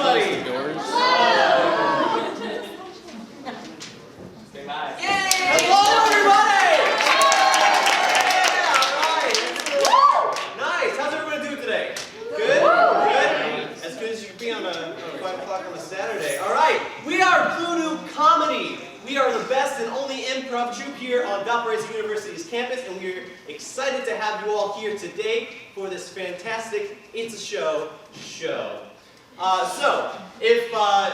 everybody. Say hi. Yay! Hello, everybody! Yeah, all right. Nice. How's everybody doing today? Good? Good? As good as you can be on a 5 o'clock on a Saturday. All right. We are VUDU Comedy. We are the best and only improv troupe here on Valparaiso University's campus, and we're excited to have you all here today for this fantastic It's a Show show. So, if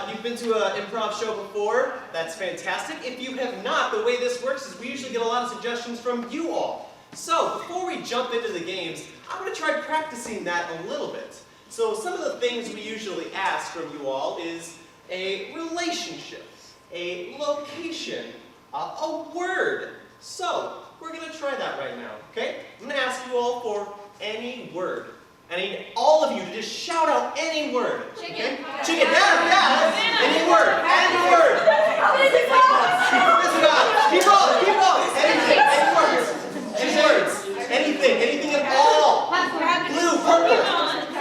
you've been to an improv show before, that's fantastic. If you have not, the way this works is we usually get a lot of suggestions from you all. So, before we jump into the games, I'm going to try practicing that a little bit. So, some of the things we usually ask from you all is a relationship, a location, a word. So, we're going to try that right now, okay? I'm going to ask you all for any word. I need all of you to just shout out any word. Chicken. Okay? Chicken, yeah. Any word. Any word. Keep rolling. Anything. Any words. Any words. Anything at all. Blue, purple.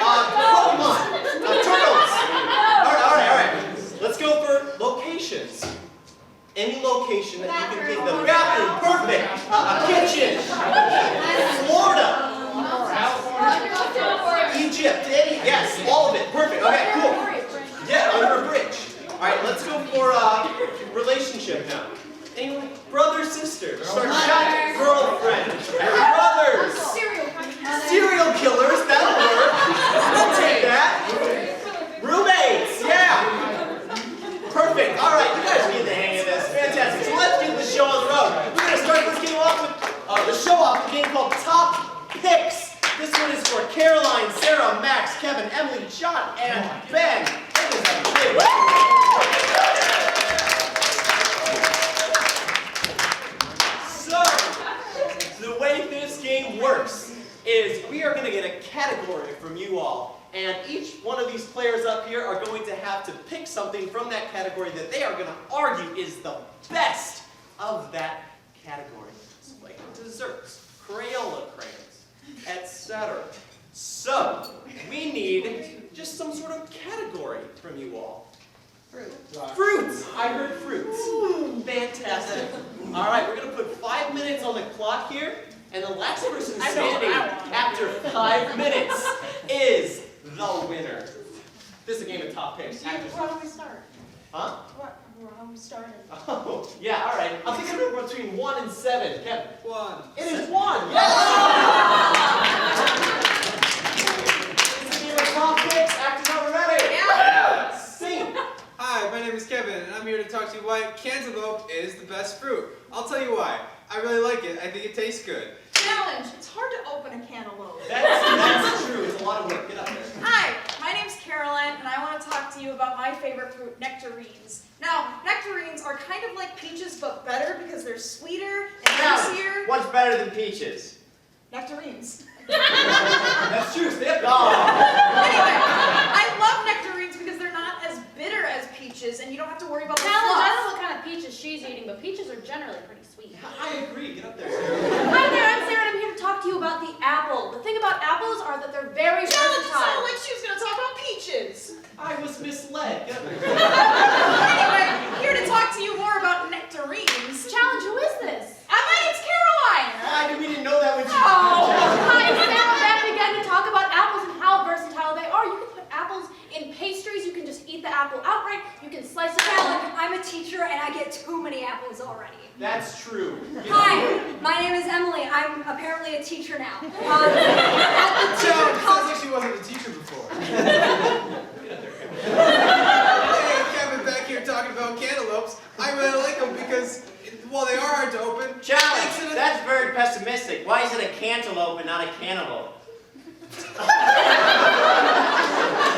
Pokemon. Turtles. All right. Let's go for locations. Any location that you can think of. Bathroom, perfect. A kitchen. Florida. Egypt, yes, all of it, perfect. Okay, cool. Yeah, under a bridge. All right, let's go for relationship now. Anyone? Brother, sister. Start shouting. Girlfriend. Brothers. Serial killers. That'll work. We'll take that. Roommates. Yeah. Perfect. All right, you guys get the hang of this. Fantastic. So let's get the show on the road. We're gonna start this game off with a game called Top Picks. This one is for Caroline, Sarah, Max, Kevin, Emily, John, and Ben. So, the way this game works is we are going to get a category from you all. And each one of these players up here are going to have to pick something from that category that they are going to argue is the best of that category. It's like desserts, Crayola crayons, etc. So, we need just some sort of category from you all. Fruits! I heard fruits. Fantastic. All right, we're going to put 5 minutes on the clock here, and the last person standing after 5 minutes is the winner. This is a game of top picks. Where do we start? Huh? Where are we starting? Oh, yeah, all right. I'm thinking of between 1 and 7. Kevin. 1. It is 1. Yes! This is a game of top picks. Actors, are we ready? Yeah. Sing. Hi, my name is Kevin, and I'm here to talk to you why cantaloupe is the best fruit. I'll tell you why. I really like it. I think it tastes good. Challenge. It's hard to open a cantaloupe. That's true. It's a lot of work. Get up there. Hi, my name's Caroline, and I want to talk to you about my favorite fruit, nectarines. Now, nectarines are kind of like peaches, but better because they're sweeter and juicier. What's better than peaches? Nectarines. That's true. Stay up there. Anyway, I love nectarines because they're not as bitter as peaches, and you don't have to worry about the Challenge, I fluff. don't know what kind of peaches she's eating, but peaches are generally pretty sweet. I agree. Get up there, Sarah. Hi there, I'm Sarah, and I'm here to talk to you about the apple. The thing about apples are that they're very Challenge versatile. sounded like she was going to talk about peaches. I was misled. Get up there. Anyway, here to talk to you more about nectarines. Challenge, who is this? My name's Caroline. We didn't know that when she Hi, I'm Sarah back again to talk about apples and how versatile they are. You can put apples in pastries, you can just eat the apple outright, you can slice it down. I'm a teacher and I get too many apples already. That's true. Hi, my name is Emily. I'm apparently a teacher now. At the teacher Sounds college. like she wasn't a teacher before. Get up there, Kevin. Hey, Kevin back here talking about cantaloupes. I really like them because, while they are hard to open, Challenge. That's very pessimistic. Why is it a cantaloupe and not a cantaloupe?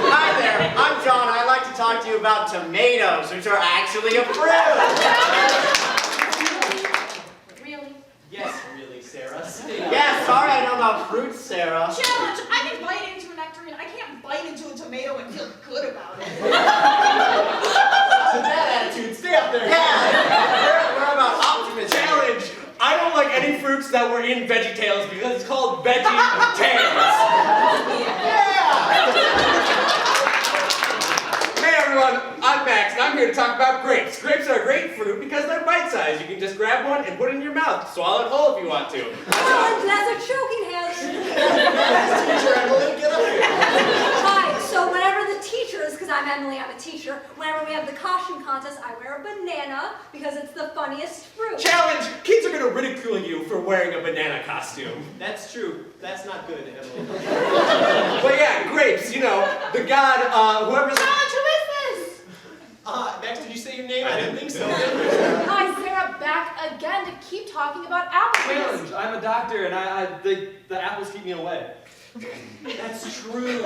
Hi there, I'm John. I'd like to talk to you about tomatoes, which are actually a fruit. Really? Yes, really, Sarah. Yeah, sorry I know about fruits, Sarah. Challenge. I can bite into a nectarine. I can't bite into a tomato and feel good about it. So that attitude, stay up there. Yeah, we're about optimism. Challenge. I don't like any fruits that were in VeggieTales because it's called Veggie Tales. Yeah! here to talk about grapes. Grapes are a great fruit because they're bite-sized. You can just grab one and put it in your mouth. Swallow it whole if you want to. Challenge, that's a choking hazard. Teacher Emily, get up here. Hi, so whenever the teachers, because I'm Emily, I'm a teacher, whenever we have the costume contest, I wear a banana because it's the funniest fruit. Challenge! Kids are going to ridicule you for wearing a banana costume. That's true. That's not good, Emily. But yeah, grapes, you know, the god, whoever's... Challenge, who is this? Max, did you say your name? I didn't think so. Hi, Sarah, back again to keep talking about apples. Challenge, I'm a doctor and the apples keep me away. That's true.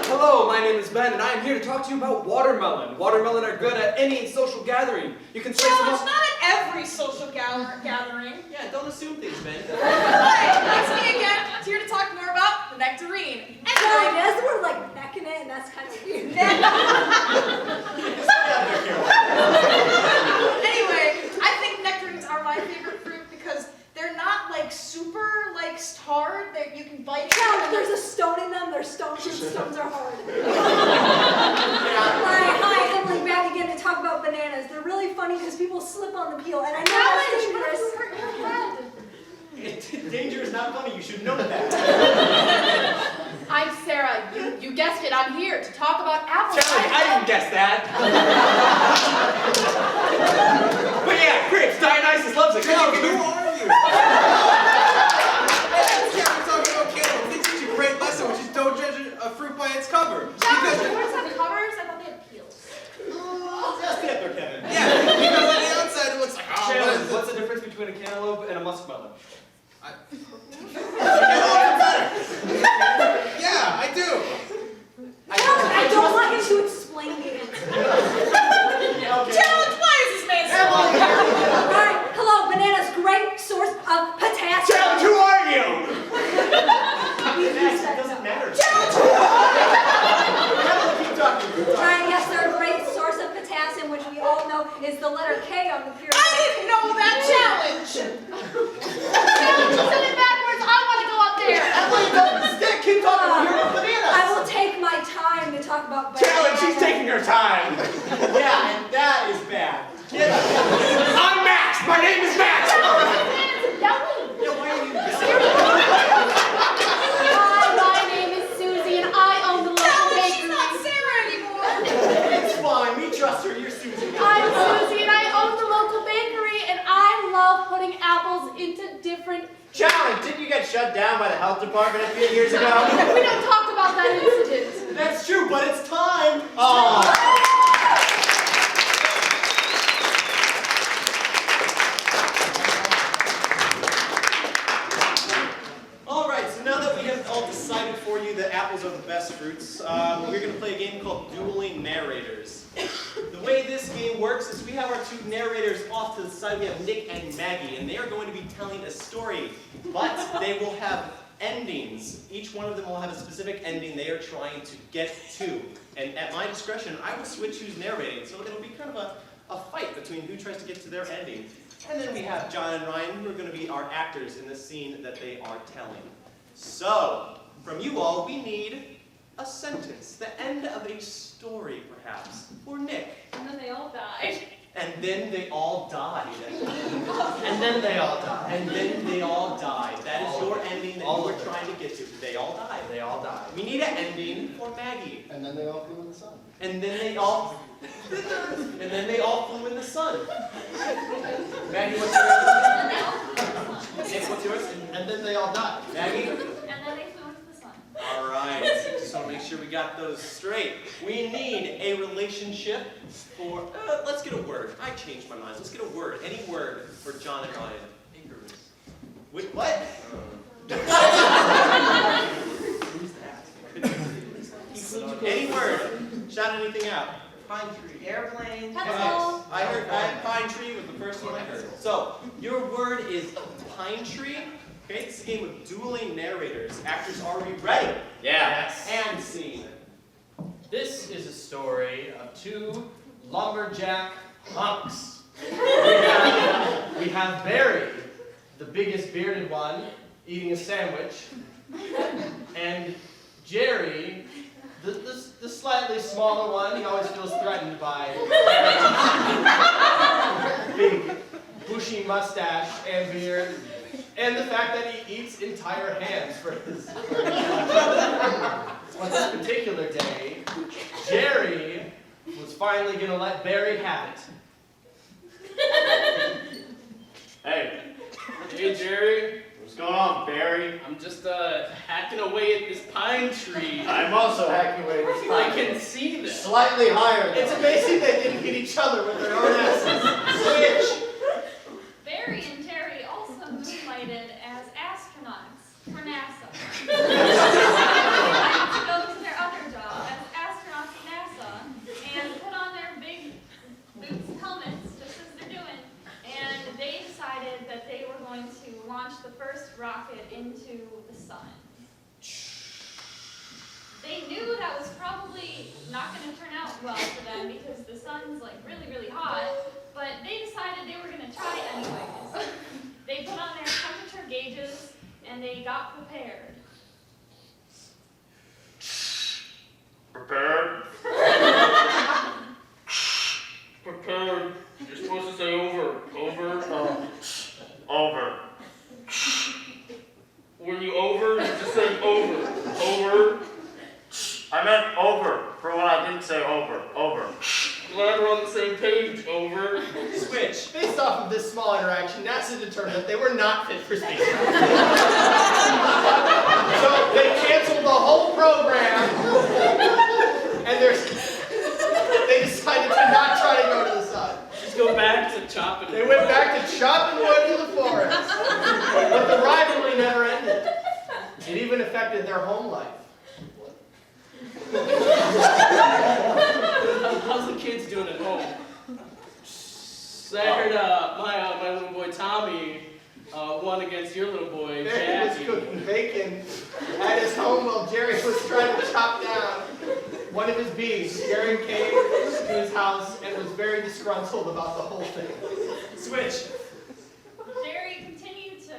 Hello, my name is Ben and I am here to talk to you about watermelon. Watermelon are good at any social gathering. You can slice them Challenge, up. not at every social gathering. Yeah, don't assume things, Ben. Hi, it's me again. It's here to talk more about the nectarine. Sorry, that's the word like necking it, and that's kind of weird. Anyway, I think nectarines are my favorite fruit because they're not like super like hard that you can bite. Challenge, there's a stone in them, they're stones, and stones are hard. Hi, Emily, back again to talk about bananas. They're really funny because people slip on the peel, and I know that's Challenge, what if dangerous. you hurt your head? Danger is not funny. You should know that. I'm Sarah. You guessed it. I'm here to talk about apples. Challenge, I didn't guess that. But yeah, grapes, Dionysus loves it. Challenge, who are you? Yeah, we're talking about cantaloupe. They teach you a great lesson, which is don't judge a fruit by its cover. Challenge, fruits have covers? I thought they had peels. Just get there, Kevin. Yeah, because on the outside it looks like, oh, what Challenge, is what's this? the difference between a cantaloupe and a muskmelon? Yeah, I do. Challenge, I don't want him to explain the answer. Challenge, why is this man so long? Alright, hello, bananas, great source of potassium. Challenge, who are you? Max, it doesn't matter. Keep talking. Alright, yes, they're a great source of potassium, which we all know is the letter K on the periodic I didn't know that challenge. Challenge, you said it backwards. I want to go up there. Emily, don't stick. Keep talking. You're a banana. I will take my time to talk about bananas. Challenge, she's taking her time. Yeah, and that is bad. Get up. I'm Max. My name is Max. Yeah, why are you Hi, my name is Susie and I own the local Challenge, she's bakery. not Sarah anymore. It's fine. We trust her. You're Susie. I'm Susie and I own the local bakery and I love putting apples into different... Challenge, didn't you get shut down by the health department a few years ago? We don't talk about that incident. That's true, but it's time. All right, so now that we have all decided for you that apples are the best fruits, we're going to play a game called Dueling Narrators. The way this game works is we have our two narrators off to the side. We have Nick and Maggie, and they are going to be telling a story, but they will have endings. Each one of them will have a specific ending they are trying to get to. And at my discretion, I will switch who's narrating, so it'll be kind of a fight between who tries to get to their ending. And then we have John and Ryan, who are going to be our actors in the scene that they are telling. So, from you all, we need a sentence, the end of a story, perhaps, for Nick. And then they all died. And then they all died. And then they all die. And then they all died. That is your ending that you were trying to get to. They all died. They all die. We need an ending for Maggie. And then they all flew in the sun. And then they all... and then they all flew in the sun. Maggie, what's yours? Nick, what's yours? And then they all died. Maggie? And then they flew into the sun. All right. Just want to make sure we got those straight. We need a relationship for... let's get a word. I changed my mind. Let's get a word. Any word for John and Ryan. Icarus. Wait, what? Who's that? Any word. Shout anything out. Pine tree. Airplane. Pencil. I heard pine tree was the first one I heard. So, your word is pine tree. Okay, this is a game of dueling narrators. Actors, are we ready? Yeah. And scene. This is a story of two lumberjack hunks. We have Barry, the biggest bearded one, eating a sandwich, and Jerry, the slightly slightly smaller one, he always feels threatened by big, bushy mustache and beard, and the fact that he eats entire hams for his lunch. On this particular day, Jerry was finally going to let Barry have it. Hey. Hey, Jerry. What's going on, Barry? I'm just hacking away at this pine tree. I'm also hacking away this I time. can see this. Slightly higher. It's amazing they didn't hit each other with their own asses. Switch! Barry and Terry also moonlighted as astronauts for NASA. To go to their other job as astronauts at NASA and put on their big boots, helmets, just as they're doing. And they decided that they were going to launch the first rocket into the sun. They knew that was probably not going to turn out well for them because the sun's like really, really hot, but they decided they were going to try anyways. They put on their temperature gauges and they got prepared. Prepared? Prepared. You're supposed to say over. Over? Over. Were you over? You just said over. Over? I meant over, for what I didn't say over. Over. Glad we're on the same page. Over. Switch. Based off of this small interaction, NASA determined that they were not fit for space. So they canceled the whole program, and they decided to not try to go to the sun. Just go back to chopping. They went back to chopping wood in the forest. But the rivalry never ended. It even affected their home life. How's the kids doing at home? So I heard my little boy Tommy won against your little boy Barry was Jackie. cooking bacon at his home while Jerry was trying to chop down one of his bees. Jerry came to his house and was very disgruntled about the whole thing. Switch. Jerry continued to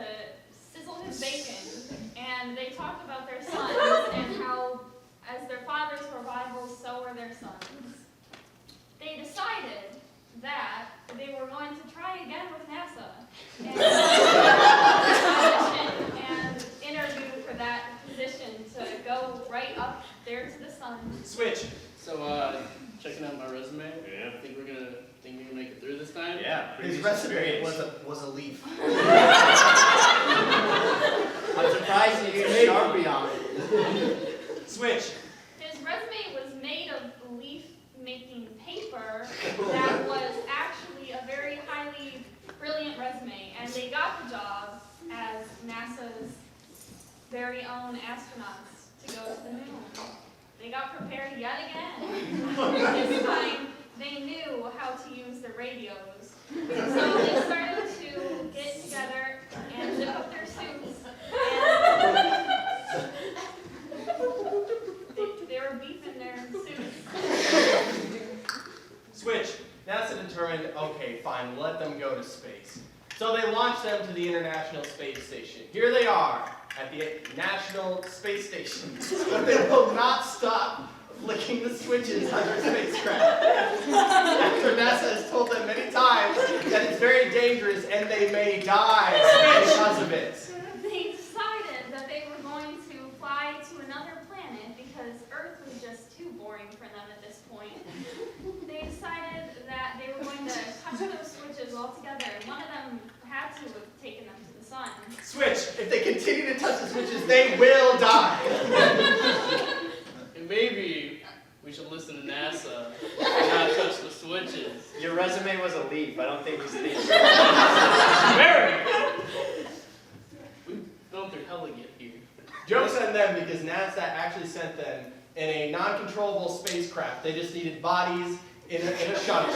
sizzle his bacon, and they talked about their sons and how, as their fathers were rivals, so were their sons. They decided that they were going to try again with NASA and interview for that position to go right up there to the sun. Switch. So checking out my resume. Yeah. Think we're gonna make it through this time? Yeah, His previous resume experience. was a leaf. I'm surprised you used Sharpie on it. Switch. His resume was made of leaf-making paper that was actually a very highly brilliant resume, and they got the job as NASA's very own astronauts to go to the moon. They got prepared yet again. This time, they knew how to use the radios. So they started to get together and zip up their suits, and they were beefing their suits. Switch. NASA determined, okay, fine, let them go to space. So they launched them to the International Space Station. Here they are at the National Space Station, but they will not stop flicking the switches on their spacecraft. After NASA has told them many times that it's very dangerous and they may die because of it. They decided that they were going to fly to another planet because Earth was just too boring for them at this point. They decided that they were going to touch those switches altogether, and one of them had to have taken them to the sun. Switch. If they continue to touch the switches, they will die. And maybe we should listen to NASA and not touch the switches. Your resume was a leaf. I don't think he's thinking. Barry! We've gone through hell to get here. Joke's on them because NASA actually sent them in a non-controllable spacecraft. They just needed bodies in a shuttle.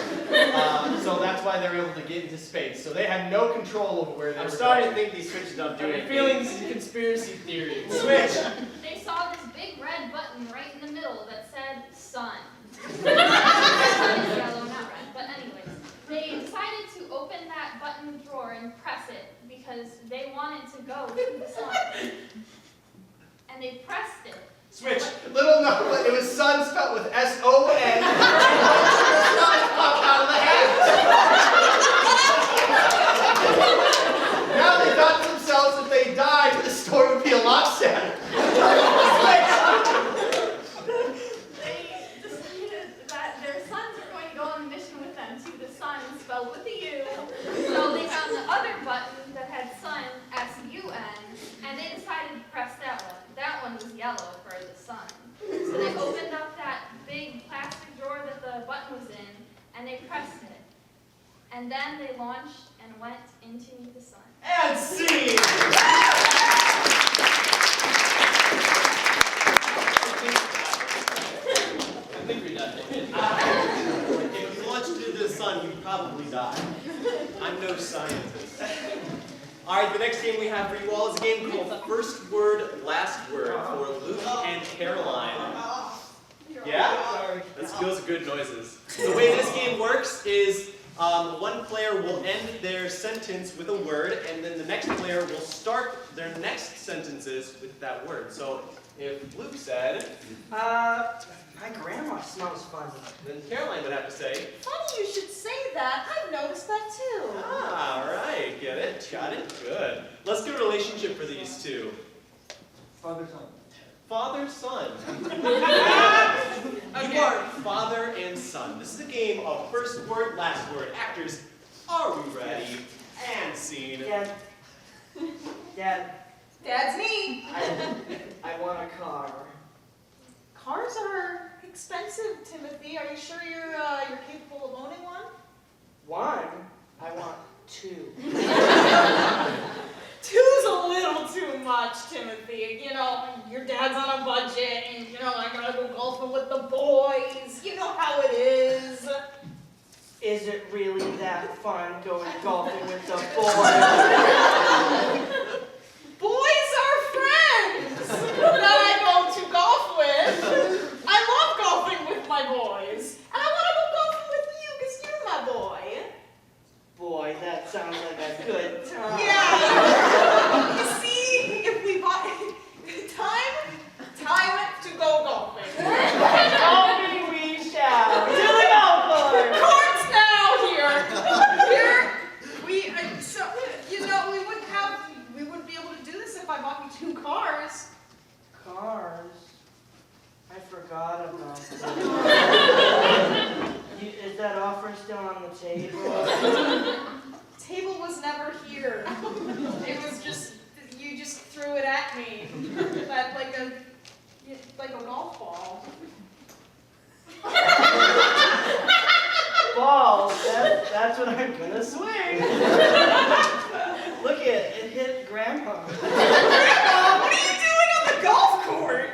So that's why they were able to get into space. So they had no control over where they I'm were starting to going. think these switches don't do I have a anything. feeling this is a conspiracy theory. Switch. They saw this big red button right in the middle that said sun. Yellow, not red, but anyways. They decided to open that button drawer and press it because they wanted to go to the sun. And they pressed it. Switch. Little known, but it was sun spelled with S-O-N. The sun popped out of the hat. Now they thought to themselves if they died, the story would be a lot sadder. They decided that their sons were going to go on a mission with them to the sun spelled with a U. So they found the other button that had sun, S-U-N, and they decided to press that one. That one was yellow for the sun. So they opened up that big plastic drawer that the button was in, and they pressed it. And then they launched and went into the sun. And scene! I think we're done. If you launched into the sun, you'd probably die. I'm no scientist. All right, the next game we have for you all is a game called First Word, Last Word for Luke and Caroline. Yeah? Those are good noises. The way this game works is one player will end their sentence with a word, and then the next player will start their next sentences with that word. So if Luke said, My grandma smells funny. then Caroline would have to say, Funny you should say that. I've noticed that too. ah, all right, get it? Got it? Good. Let's do a relationship for these two. Father, son. Father-son. You are father and son. This is a game of first word, last word. Actors, are we ready? And scene. Dad. Dad, Dad's me. I want a car. Cars are expensive, Timothy. Are you sure you're capable of owning one? One? I want two. Two's a little too much, Timothy. You know, your dad's on a budget, and you know, I gotta go golfing with the boys. You know how it is. Is it really that fun going golfing with the boys? Boys are friends that I go to golf with. I love golfing with my boys, and I want to go golfing with you because you're my boy. Boy, that sounds like a good time. Yeah. You see, if we bought time to go golfing. Golfing we shall. To the golf course. Courts now here. So you know we wouldn't be able to do this if I bought you two cars. Cars? I forgot about that. Is that offer still on the table? Table was never here. It was just you just threw it at me, that like a golf ball. Balls, that's what I'm gonna swing. Look it hit Grandpa. Grandma, what are you doing on the golf court?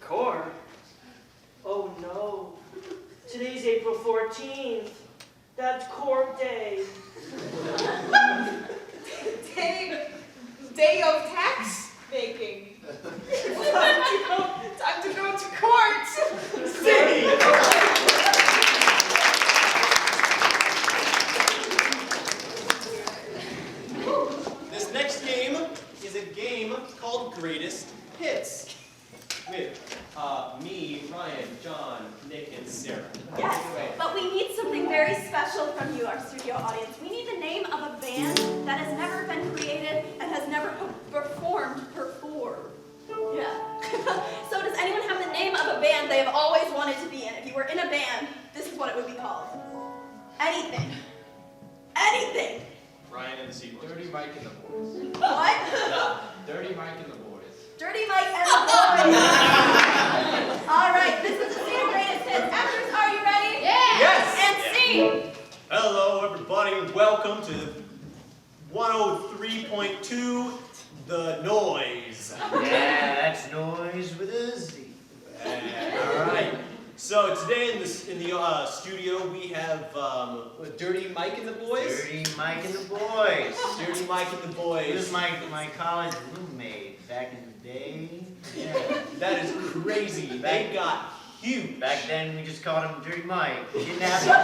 Court? Oh no. Today's April 14th. That's court day. Day of tax making. Time to go to court. City! This next game is a game called Greatest Hits. With me, Ryan, John, Nick, and Sarah. Yes, but we need something very special from you, our studio audience. We need the name of a band that has never been created and has never performed before. Yeah. So does anyone have the name of a band they have always wanted to be in? If you were in a band, this is what it would be called. Anything. Anything. Ryan and the Sequels. Dirty Mike and the Boys. What? Dirty Mike and the Boys. Dirty Mike and the Boys. All right, this is the scene of greatest hits. Actors, are you ready? Yeah. Yes! And scene. Hello, everybody, and welcome to 103.2, The Noise. Yeah, that's noise with a Z. All right. So today in the studio we have Dirty Mike and the Boys. Dirty Mike and the boys. Dirty Mike and the This Boys. is my college roommate back in the day. Yeah. That is crazy. They got huge. Back then we just called him Dirty Mike. We didn't have the boys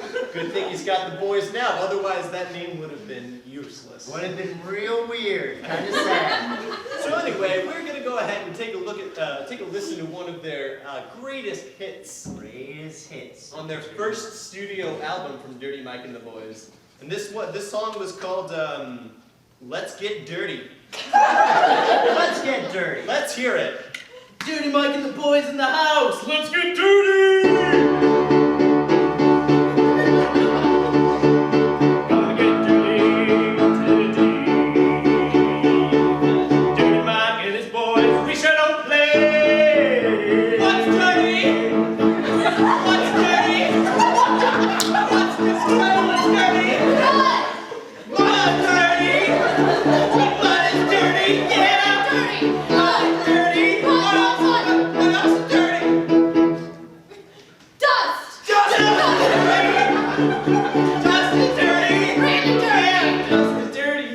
yet. Good thing he's got the boys now, otherwise that name would have been useless. Would have been real weird, kind of sad. So anyway, we're gonna go ahead and take a look at, take a listen to one of their greatest hits. Greatest hits. On their first studio album from Dirty Mike and the Boys. And this song was called Let's Get Dirty. Let's get dirty. Let's hear it. Dirty Mike and the boys in the house. Let's get dirty! Gotta get dirty, dirty. Dirty Mike and his boys, we sure don't play. What's dirty? What's dirty? What's this way? What's dirty? Mud's dirty. Mud is dirty. Yeah, dirty. Mud is dirty. What else is dirty? Dust! Dust is dirty. Dust is dirty. Really dirty. Yeah, dust is dirty.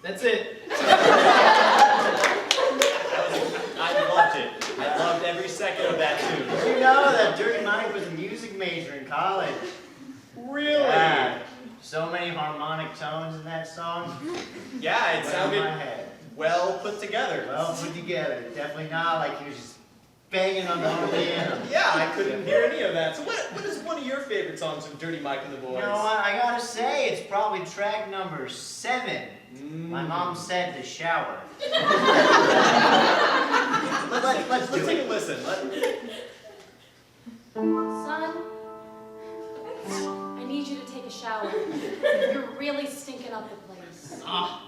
That's it. I loved it. I loved every second of that too. Did you know that Dirty Mike was a music major in college? Really? Yeah. So many harmonic tones in that song. Yeah, it Went sounded over my head. well put together. Well put together. Definitely not like he was just banging on the piano. Yeah, I couldn't hear any of that. So what is one of your favorite songs of Dirty Mike and the Boys? You know what? I gotta say, it's probably track number 7. My mom said to shower. Let's do take it. a listen. Son, I need you to take a shower. You're really stinking up the place. Ah.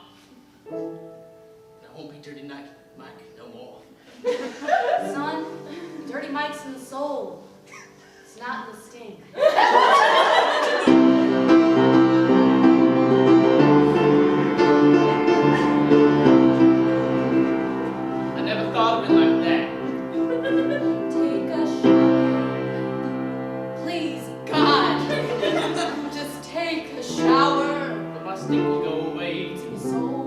That won't be Dirty Mike no more. Son, Dirty Mike's in the soul. It's not in the stink. I never thought of it like that. Take a shower. Please, God. Just take a shower. But my stink will go away To too. the soul.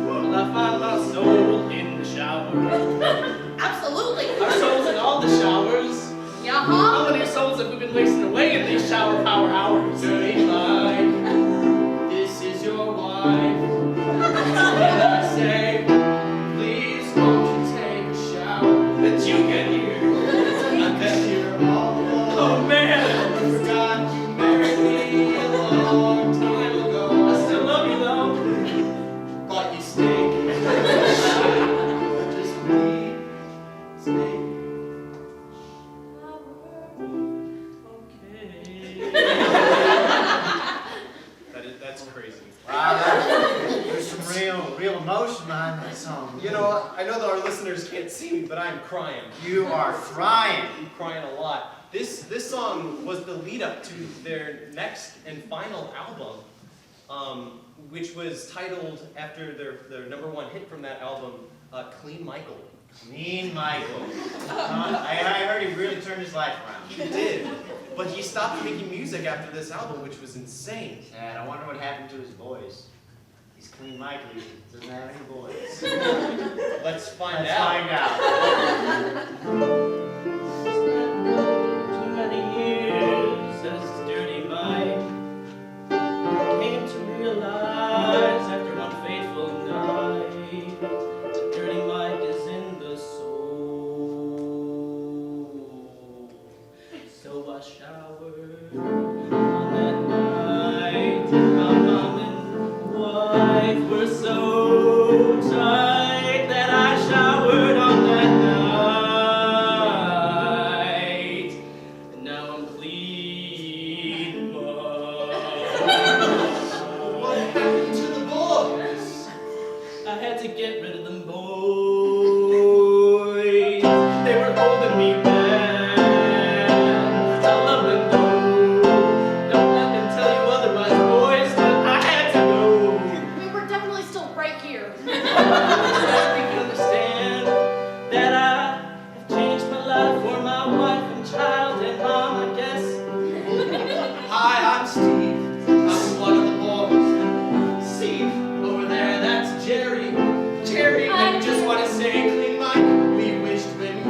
Will I find my soul in the shower? Absolutely. Our souls in all the showers. Yeah, How many souls have we been wasting away in these shower power hours? Dirty Mike, this is your wife. And I say, please won't you take a shower? But you get here. I bet you're all alone. Oh man, I forgot you married me a long time ago. I still love you though, but you stink. Just please stink. That's crazy. Wow, there's some real emotion behind that song. You know, I know that our listeners can't see me, but I'm crying. You are crying. I'm crying a lot. This song was the lead up to their next and final album, which was titled after their #1 hit from that album, Clean Michael. Clean Michael. I heard he really turned his life around. He did. But he stopped making music after this album, which was insane. And I wonder what happened to his voice. He's Clean Michael. He doesn't have any voice. Let's find Let's out. find out. Too many years as Dirty Mike came to realize after one fateful night that Dirty Mike is in the soul. So I showered on that night. My mom and wife were so tight that I showered on that night. And now I'm clean. What happened to the boys? I had to get rid of them boys. They were holding me back. I love them though. Don't let them tell you otherwise, boys. But I had to go. I mean, we're definitely still right here. I think you understand that I have changed my life for my wife and child and mom, I guess. Hi, I'm Steve. I'm one of the boys. Steve, over there, that's Jerry. Jerry, Hi, we just want to say, Clean Mike, we wished when you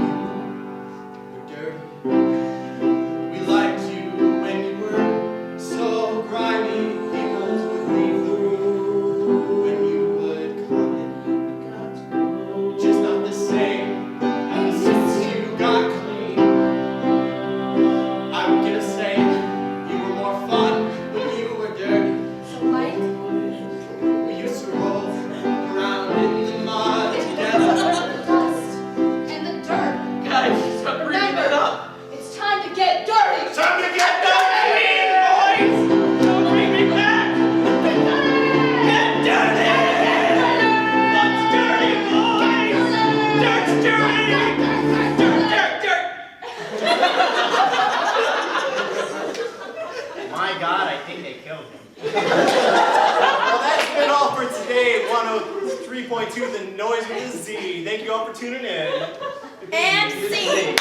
103.2, The Noise with a Z. Thank you all for tuning in. And scene.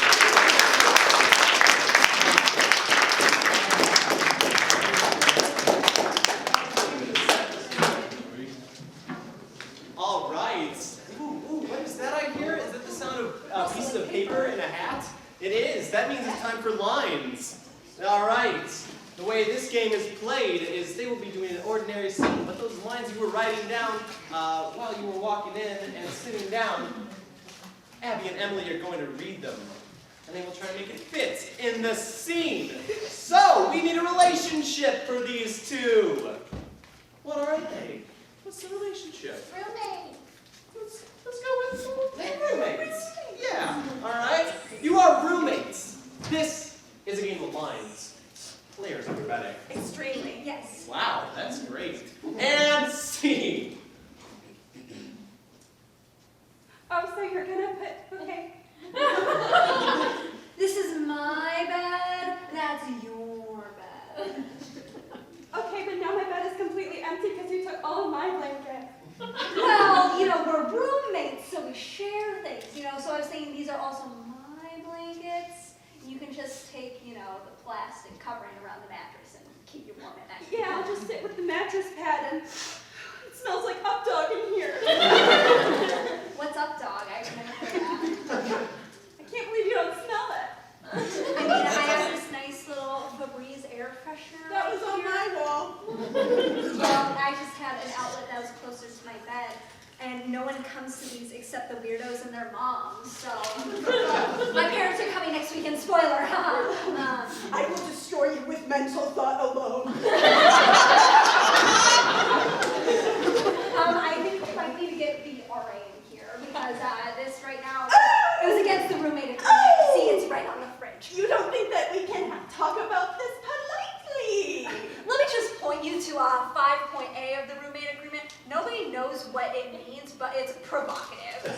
All right. Ooh, what is that I hear? Is that the sound of pieces of paper in a hat? It is. That means it's time for lines. All right. The way this game is played is they will be doing an ordinary scene, but those lines you were writing down while you were walking in and sitting down, Abby and Emily are going to read them, and they will try to make it fit in the scene. So, we need a relationship for these two. What are they? What's the relationship? Roommate. Let's go with roommates. Yeah, all right. You are roommates. This is a game of lines. Players are ready. Extremely, yes. Wow, that's great. And scene. Oh, so you're gonna put, okay. This is my bed, that's your bed. Okay, but now my bed is completely empty because you took all of my blankets. Well, you know, we're roommates, so we share things, you know, so I was saying these are also my blankets. You can just take, you know, the plastic covering around the mattress and keep you warm at night. Yeah, I'll just sit with the mattress pad and it smells like up dog in here. What's up dog? I've never heard that. I can't believe you don't smell it. I mean, I have this nice little Febreze air freshener. That was on my wall. Well, I just had an outlet that was closer to my bed. And no one comes to these except the weirdos and their moms, so. My parents are coming next weekend, spoiler, huh? I will destroy you with mental thought alone. I think we might need to get the RA in here, because this right now, it was against the roommate agreement. See, it's right on the fridge. You don't think that we can talk about this politely? Let me just point you to 5.A of the roommate agreement. Nobody knows what it means, but it's provocative. You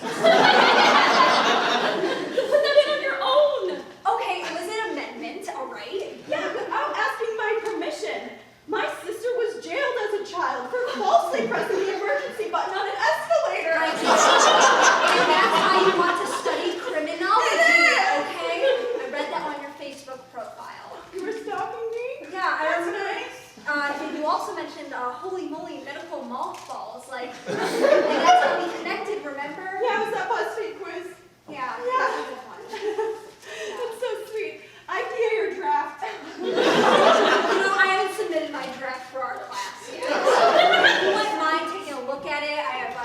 put that in on your own. Okay, it was an amendment, all right? Yeah, without asking my permission. My sister was jailed as a child for falsely pressing the emergency button on an escalator. And that's how you want to study criminology, okay? I read that on your Facebook profile. You were stalking me? Yeah, I remember. Nice. You also mentioned holy moly medical mothballs, like, and that's how we connected, remember? Yeah, it was that BuzzFeed quiz. Yeah, that was a good one. That's so sweet. I can hear your draft. You know, I haven't submitted my draft for our class yet. If you wouldn't mind taking a look at it, I have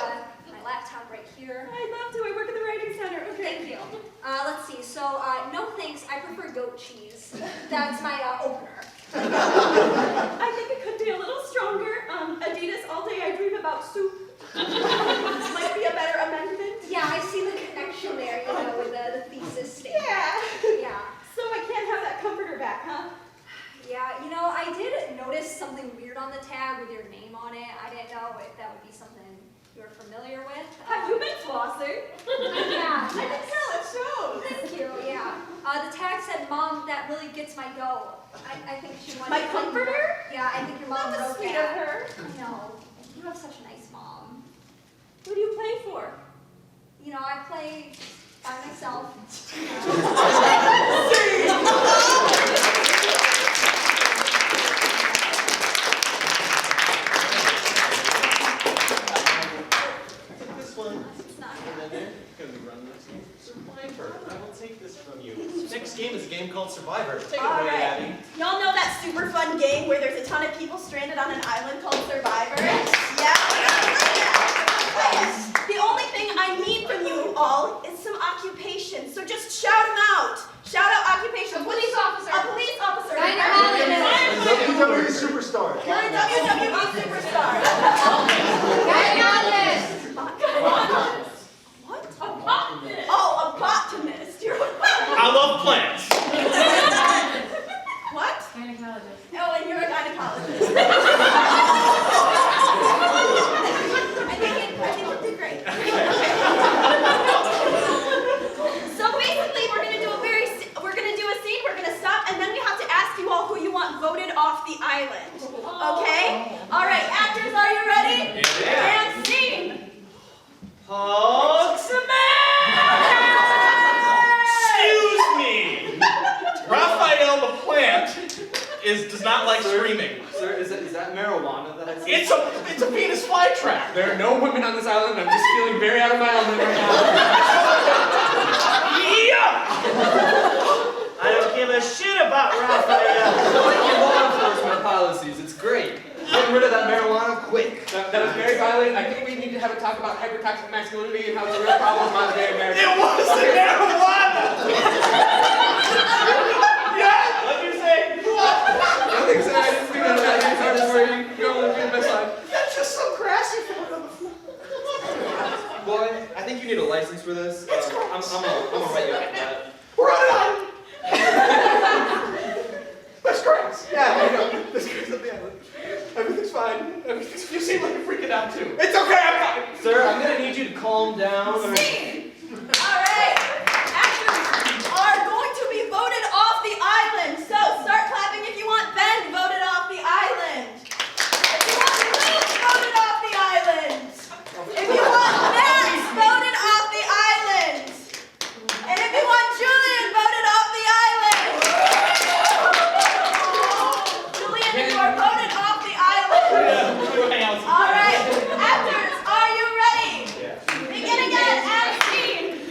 my laptop right here. I'd love to. I work at the writing center. Okay. Thank you. Let's see. So, no thanks. I prefer goat cheese. That's my opener. I think it could be a little stronger. Adidas, all day I dream about soup. Might be a better amendment. Yeah, I see the connection there, you know, with the thesis statement. Yeah. Yeah. So I can't have that comforter back, huh? Yeah, you know, I did notice something weird on the tag with your name on it. I didn't know if that would be something you're familiar with. Have you been flossing? Yeah. I can tell, it shows. Thank you, yeah. The tag said, Mom, that really gets my goat. I think she wanted... My comforter? Yeah, I think your mom wrote that. Sweet of her. No, you have such a nice mom. Who do you play for? You know, I play by myself. This one. It's not going to be running this game. Survivor. I will take this from you. Next game is a game called Survivor. Take it away, Abby. Y'all know that super fun game where there's a ton of people stranded on an island called Survivor? Yeah. The only thing I need from you all is some occupation, so just shout them out. Shout out occupation. A police officer. A police officer. WWE superstar. WWE superstar. Gynecologist. What? A botanist. Oh, a botanist. You're a botanist. I love plants. What? Gynecologist. Oh, and you're a gynecologist. I think it did great. So basically, we're gonna do a scene. We're gonna stop, and then we have to ask you all who you want voted off the island. Okay? All right. There are no women on this island. I'm just feeling very out of my element right now. I don't give a shit about Raphael. I like your law enforcement policies. It's great. Get rid of that marijuana quick. That was very violent. I think we need to have a talk about hypertoxic masculinity and how it's a real problem in modern day America. It was the marijuana! Yeah! What'd you say? Nothing said. I didn't speak on that. I'm sorry for you. Go on the best line. That's just so grassy for him. Boy, I think you need a license for this. I'm gonna write you up for that. We're on an island! That's grass. Yeah, I know. This guy's on the island. Everything's fine. You seem like you're freaking out too. It's okay, I'm fine. Sir, I'm gonna need you to calm down. Scene! Alright, actors are going to be voted off the island. So start clapping if you want Ben voted off the island. If you want Luke voted off the island. If you want Max voted off the island. And if you want Julian voted off the island. Julian, you are voted off the island. Alright, actors, are you ready? Begin again and scene.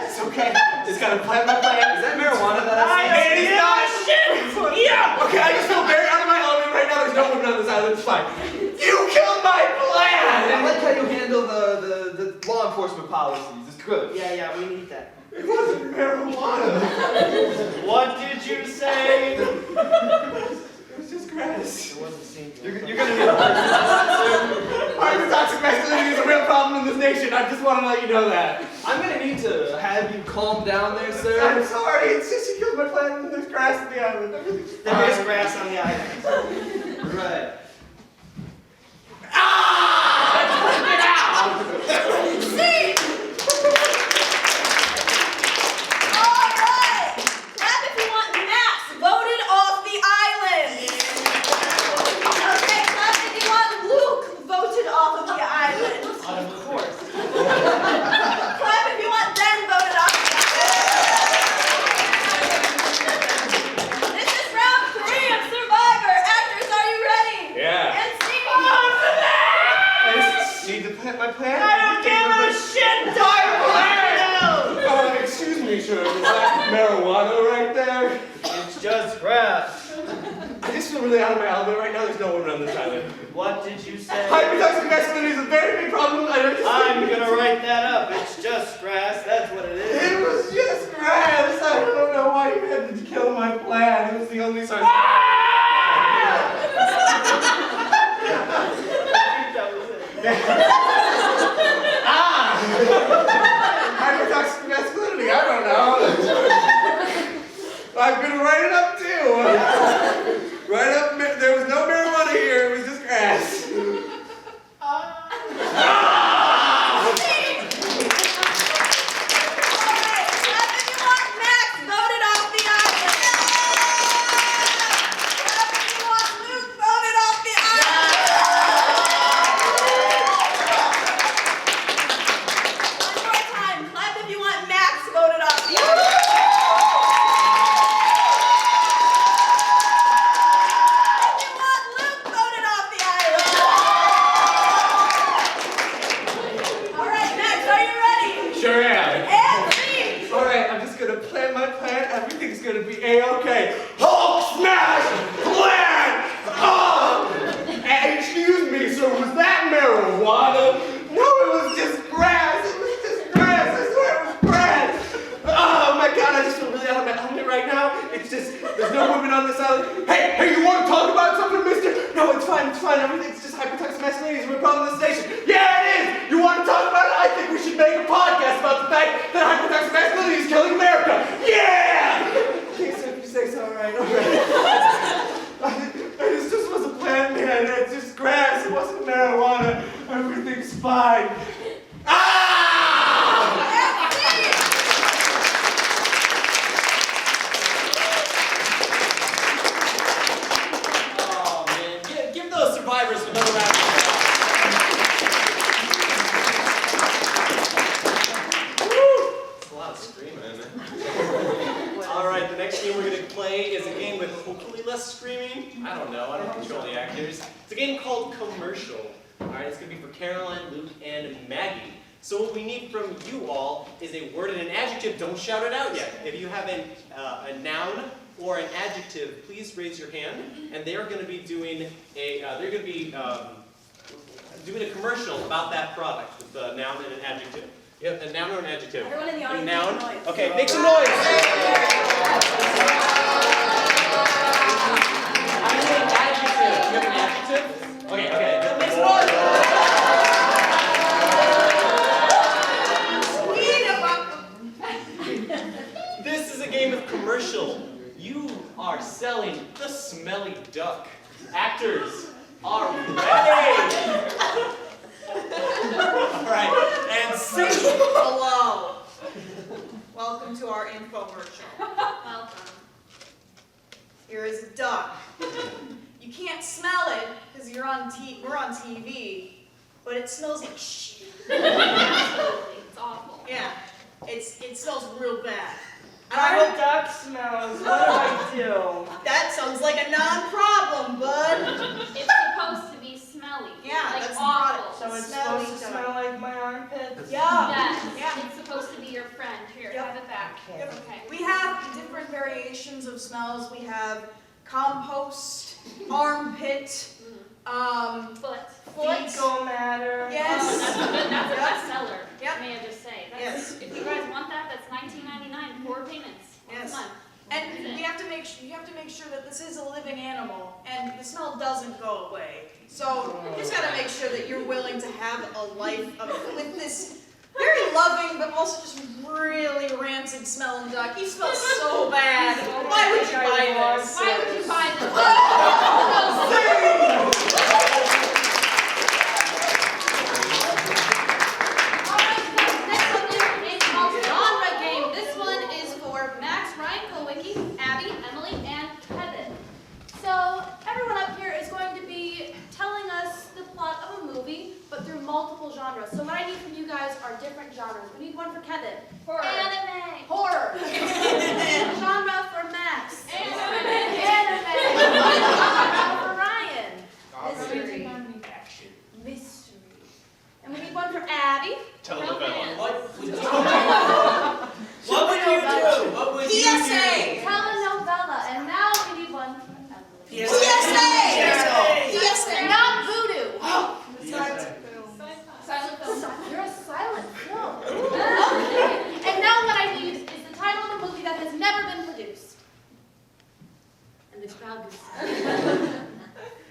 It's okay. Just gotta plan my plan. Is that marijuana that I see? It is not shit! Yeah! Okay, I just feel very out of my element right now. There's no women on this island. It's fine. You killed my plan! I like how you handle the law enforcement policies. It's good. Yeah, we need that. It wasn't marijuana. What did you say? It was just grass. It wasn't seen. You're gonna need a license. Hypertoxic masculinity is a real problem in this nation. I just want to let you know that. I'm gonna need to have you calm down there, sir. I'm sorry. It's just you killed my plan and there's grass on the island. Everything's There is grass on the island. Right. Scene! Alright! Clap if you want Max voted off the island. Okay, clap if you want Luke voted off of the island. Of course. Clap if you want Ben voted off the island. This is round 3 of Survivor. Actors, are you ready? Yeah. And scene! I just need to plan my plan. I don't give a shit! Excuse me, sir. Is that marijuana right there? It's just grass. I just feel really out of my element right now. There's no women on this island. What did you say? Hypertoxic masculinity is a very big problem. I'm gonna write that up. It's just grass. That's what it is. It was just grass. I don't know why you had to kill my plan. It was the only source. Hypertoxic masculinity. I don't know. I'm gonna write it up too. Write up. There was no marijuana here. It was just grass. Alright, clap if you want Max voted off the island. Clap if you want Luke voted off the island. One more time, clap if you want Max voted off the island. If you want Luke voted off the island. Alright, Max, are you ready? Sure am. And scene! Alright, I'm just gonna plan my plan. Everything's gonna be A-okay. Hulk smash plan! Excuse me, sir, was that marijuana? No, it was just grass. It was just grass. I swear it was grass. Oh my god, I just feel really out of my element right now. It's just, there's no women on this island. Hey, you want to talk about something, mister? No, it's fine. Everything's just hypertoxic masculinity is a real problem in this nation. Yeah, it is. You want to talk about it? I think we should make a podcast about the fact that hypertoxic masculinity is killing America. Yeah! Okay, so if you say so, alright. This just was a plan, man. It's just grass. It wasn't marijuana. Everything's fine. Oh man, give those survivors another round of applause. It's a lot of screaming, isn't it? All right, the next game we're going to play is a game with hopefully less screaming. I don't know. I don't control the actors. It's a game called Commercial. All right, it's gonna be for Caroline, Luke, and Maggie. So what we need from you all is a word and an adjective. Don't shout it out yet. If you have a noun or an adjective, please raise your hand. And they are going to be doing doing a commercial about that product with a noun and an adjective. Yep, a noun or an adjective. Everyone in the audience, a noun. make noise. Okay, make some noise. I need an adjective. Do you have an adjective? Okay. Make some noise. This is a game of commercial. You are selling the smelly duck. Actors are ready. All right, and sing. Hello. Welcome to our infomercial. Welcome. Here is a duck. You can't smell it because we're on TV, but it smells like shit. Absolutely. It's awful. Yeah, it smells real bad. And My I hope duck smells. What do I do? that sounds like a non-problem, bud. It's supposed to be smelly. Yeah, like that's the awful. product. So it's Smelly supposed to duck. smell like my armpits? Yeah. Yes. Yeah. It's supposed to be your friend. Here, Yep. have it back. Yep. Okay. We have different variations of smells. We have compost, armpit, Foot. Fecal matter. Yes. That's a Yep. bestseller. Yep. May I just say? That's, Yes. If you guys want that, that's $19.99. 4 payments. Yes. Come on. And we have to make you have to make sure that this is a living animal and the smell doesn't go away. So you just gotta make sure that you're willing to have a life with this very loving but also just really rancid smelling duck. You smell so bad. Why would you buy this? Why would you buy this? Alright, next up is a game called Genre Game. This one is for Max, Ryan, Kolwicki, Abby, Emily, and Kevin. So everyone up here is going to be telling us the plot of a movie, but through multiple genres. So what I need from you guys are different genres. We need one for Kevin. Horror. Anime. Horror. Genre for Max. Anime. Genre for Ryan. Mystery. Action. Mystery. And we need one for Abby. Telenovela. What would you do? What would PSA. Telenovela. And now we need one for Emily. PSA. Not VUDU. Silent film. You're a silent film. Okay. And now what I need is the title of a movie that has never been produced. And the crowd goes silent.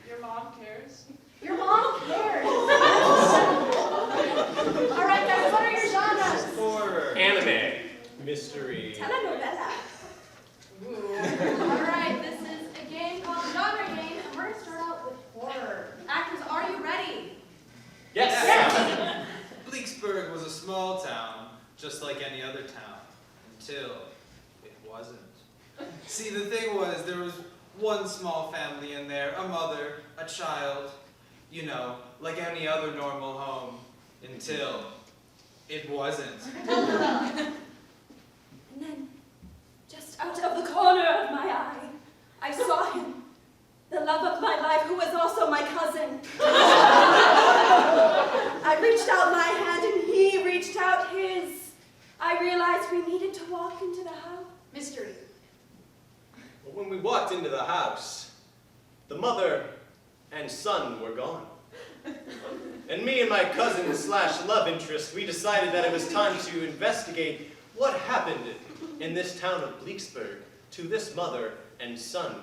Your mom cares. Your mom cares. All right, guys, what are your genres? Horror. Anime. Mystery. Telenovela. All right, this is a game called Genre Game, and we're going to start out with horror. Actors, are you ready? Yes. Bleaksburg was a small town, just like any other town, until it wasn't. See, the thing was, there was one small family in there, a mother, a child, you know, like any other normal home, until it wasn't. And then, just out of the corner of my eye, I saw him. The love of my life, who was also my cousin. I reached out my hand and he reached out his. I realized we needed to walk into the house. Mystery. But when we walked into the house, the mother and son were gone. And me and my cousin / love interest, we decided that it was time to investigate what happened in this town of Bleaksburg to this mother and son.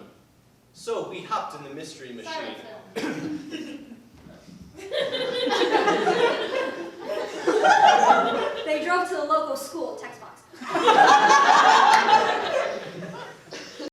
So we hopped in the mystery machine. Silent film. They drove to the local school, text box.